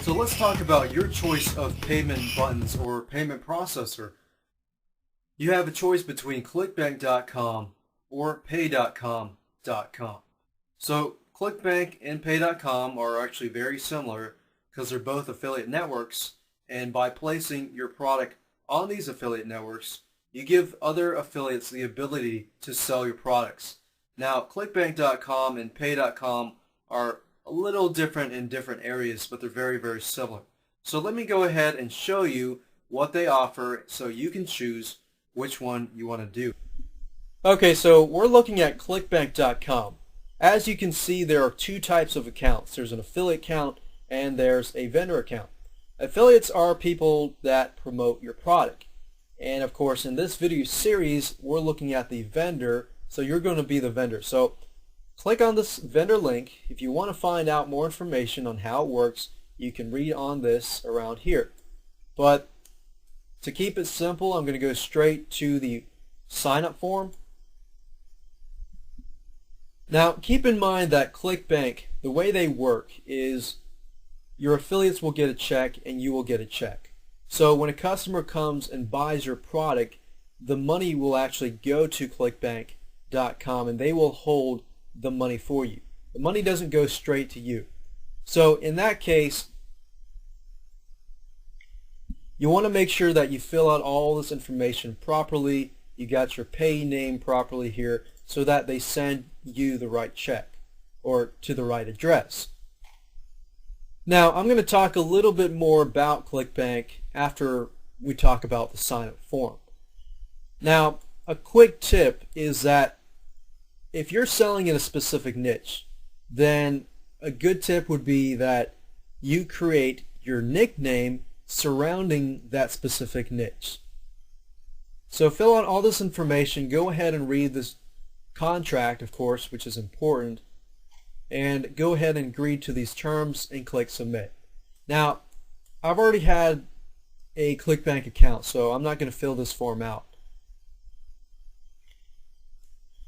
So let's talk about your choice of payment buttons or payment processor. You have a choice between Clickbank.com or Paydotcom.com. So Clickbank and Pay.com are actually very similar because they're both affiliate networks, and by placing your product on these affiliate networks, you give other affiliates the ability to sell your products. Now, Clickbank.com and Pay.com are a little different in different areas, but they're very, very similar. So let me go ahead and show you what they offer so you can choose which one you want to do. Okay, so we're looking at Clickbank.com. As you can see, there are two types of accounts. There's an affiliate account and there's a vendor account. Affiliates are people that promote your product. And of course, in this video series, we're looking at the vendor, so you're going to be the vendor. So click on this vendor link. If you want to find out more information on how it works, you can read on this around here. But to keep it simple, I'm going to go straight to the sign-up form. Now, keep in mind that Clickbank, the way they work is your affiliates will get a check and you will get a check. So when a customer comes and buys your product, the money will actually go to Clickbank.com and they will hold the money for you. The money doesn't go straight to you. So in that case, you want to make sure that you fill out all this information properly. You got your pay name properly here so that they send you the right check or to the right address. Now, I'm going to talk a little bit more about Clickbank after we talk about the sign-up form. Now, a quick tip is that if you're selling in a specific niche, then a good tip would be that you create your nickname surrounding that specific niche. So fill out all this information, go ahead and read this contract, of course, which is important, and go ahead and agree to these terms and click submit. Now, I've already had a Clickbank account, so I'm not going to fill this form out.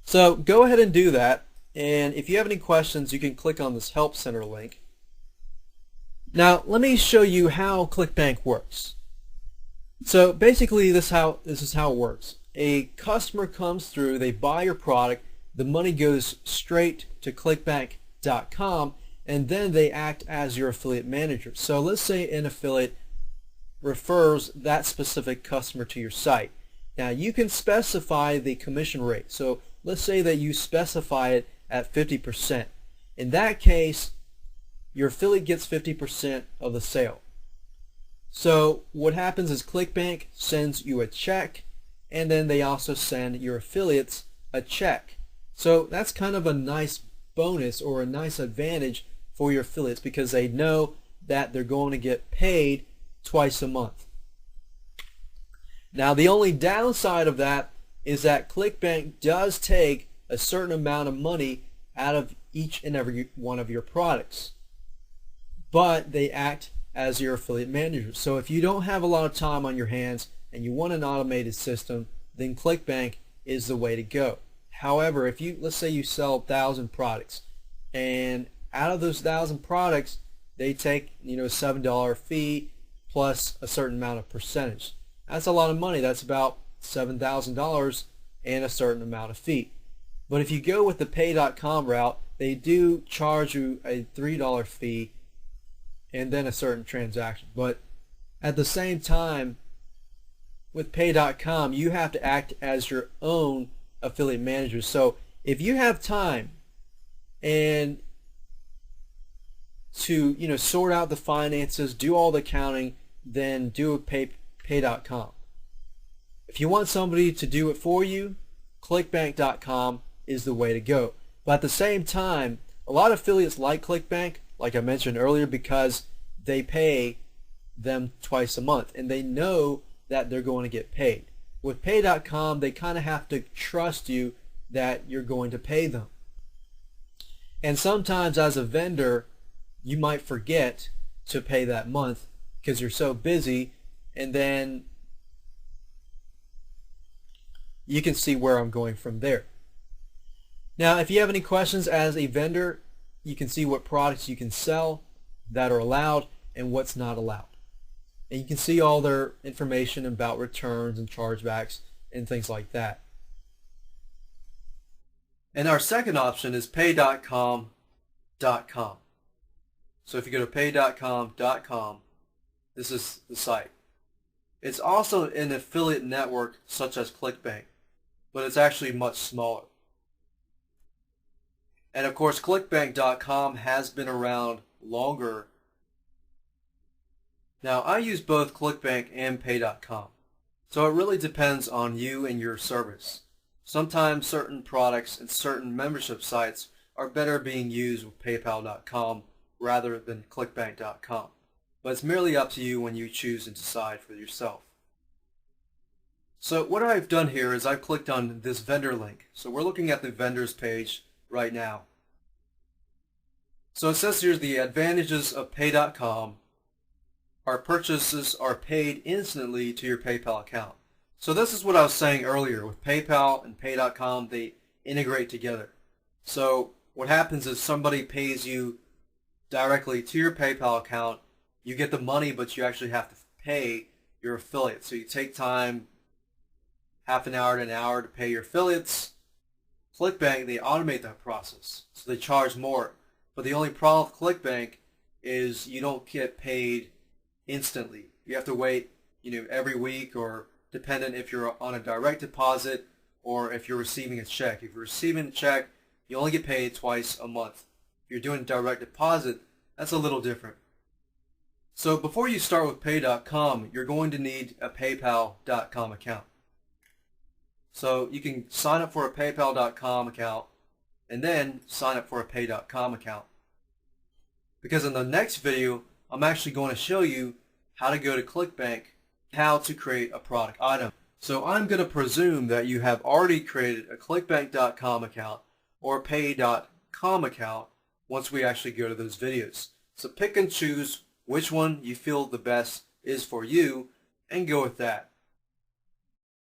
So go ahead and do that, and if you have any questions, you can click on this Help Center link. Now, let me show you how Clickbank works. So basically, this is how it works. A customer comes through, they buy your product, the money goes straight to Clickbank.com, and then they act as your affiliate manager. So let's say an affiliate refers that specific customer to your site. Now, you can specify the commission rate. So let's say that you specify it at 50%. In that case, your affiliate gets 50% of the sale. So what happens is Clickbank sends you a check, and then they also send your affiliates a check. So that's kind of a nice bonus or a nice advantage for your affiliates because they know that they're going to get paid twice a month. Now, the only downside of that is that Clickbank does take a certain amount of money out of each and every one of your products, but they act as your affiliate manager. So if you don't have a lot of time on your hands and you want an automated system, then Clickbank is the way to go. However, if you, let's say you sell 1,000 products, and out of those 1,000 products, they take, a $7 fee plus a certain amount of percentage. That's a lot of money. That's about $7,000 and a certain amount of fee. But if you go with the Pay.com route, they do charge you a $3 fee and then a certain transaction. But at the same time, with Pay.com, you have to act as your own affiliate manager. So if you have time and to sort out the finances, do all the accounting, then do a Pay.com. If you want somebody to do it for you, Clickbank.com is the way to go. But at the same time, a lot of affiliates like Clickbank, like I mentioned earlier, because they pay them twice a month and they know that they're going to get paid. With Pay.com, they kind of have to trust you that you're going to pay them. And sometimes as a vendor, you might forget to pay that month because you're so busy, and then you can see where I'm going from there. Now, if you have any questions as a vendor, you can see what products you can sell that are allowed, and what's not allowed. And you can see all their information about returns and chargebacks and things like that. And our second option is Paydotcom.com. So if you go to Paydotcom.com, this is the site. It's also an affiliate network such as Clickbank, but it's actually much smaller. And of course, Clickbank.com has been around longer. Now, I use both Clickbank and Pay.com, so it really depends on you and your service. Sometimes certain products and certain membership sites are better being used with PayPal.com rather than Clickbank.com, but it's merely up to you when you choose and decide for yourself. So what I've done here is I've clicked on this vendor link. So we're looking at the vendors page right now. So it says here the advantages of Pay.com. Our purchases are paid instantly to your PayPal account. So this is what I was saying earlier. With PayPal and Pay.com, they integrate together. So what happens is somebody pays you directly to your PayPal account. You get the money, but you actually have to pay your affiliate. So you take time, half an hour to an hour to pay your affiliates. Clickbank, they automate that process. So they charge more. But the only problem with Clickbank is you don't get paid instantly. You have to wait, every week, or dependent if you're on a direct deposit or if you're receiving a check. If you're receiving a check, you only get paid twice a month. If you're doing direct deposit, that's a little different. So before you start with Pay.com, you're going to need a PayPal.com account. So you can sign up for a PayPal.com account and then sign up for a Pay.com account. Because in the next video, I'm actually going to show you how to go to Clickbank, how to create a product item. So I'm going to presume that you have already created a Clickbank.com account or a Pay.com account once we actually go to those videos. So pick and choose which one you feel the best is for you and go with that.